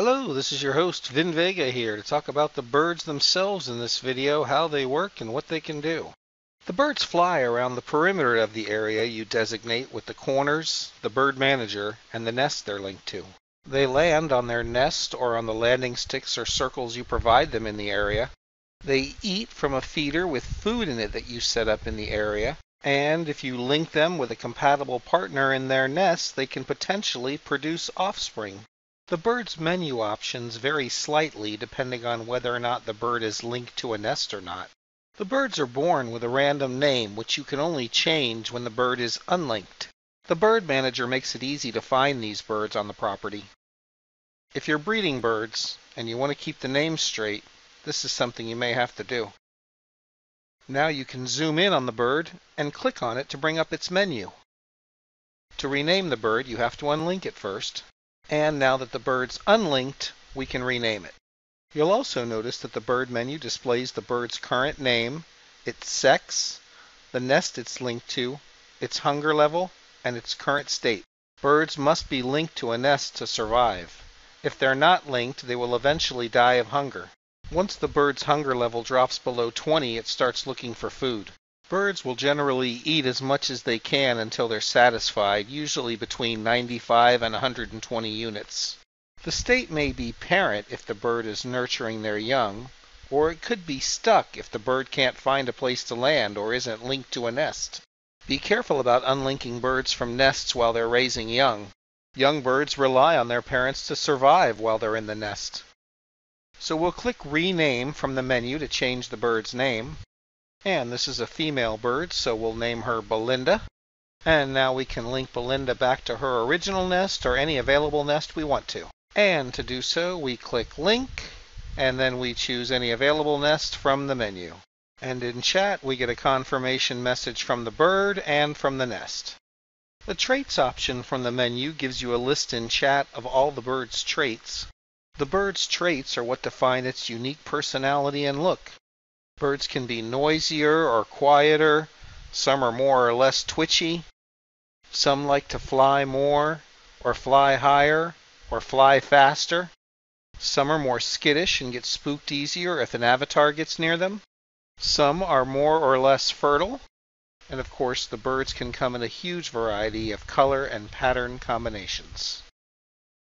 Hello, this is your host Vin Vega here to talk about the birds themselves in this video, how they work and what they can do. The birds fly around the perimeter of the area you designate with the corners, the bird manager, and the nest they're linked to. They land on their nest or on the landing sticks or circles you provide them in the area. They eat from a feeder with food in it that you set up in the area. And if you link them with a compatible partner in their nest, they can potentially produce offspring. The bird's menu options vary slightly depending on whether or not the bird is linked to a nest or not. The birds are born with a random name, which you can only change when the bird is unlinked. The bird manager makes it easy to find these birds on the property. If you're breeding birds and you want to keep the names straight, this is something you may have to do. Now you can zoom in on the bird and click on it to bring up its menu. To rename the bird, you have to unlink it first. And now that the bird's unlinked, we can rename it. You'll also notice that the bird menu displays the bird's current name, its sex, the nest it's linked to, its hunger level, and its current state. Birds must be linked to a nest to survive. If they're not linked, they will eventually die of hunger. Once the bird's hunger level drops below 20, it starts looking for food. Birds will generally eat as much as they can until they're satisfied, usually between 95 and 120 units. The state may be parent if the bird is nurturing their young, or it could be stuck if the bird can't find a place to land or isn't linked to a nest. Be careful about unlinking birds from nests while they're raising young. Young birds rely on their parents to survive while they're in the nest. So we'll click Rename from the menu to change the bird's name. And this is a female bird, so we'll name her Belinda. And now we can link Belinda back to her original nest or any available nest we want to. And to do so, we click Link, and then we choose any available nest from the menu. And in chat, we get a confirmation message from the bird and from the nest. The Traits option from the menu gives you a list in chat of all the bird's traits. The bird's traits are what define its unique personality and look. Birds can be noisier or quieter. Some are more or less twitchy. Some like to fly more, or fly higher, or fly faster. Some are more skittish and get spooked easier if an avatar gets near them. Some are more or less fertile. And of course, the birds can come in a huge variety of color and pattern combinations.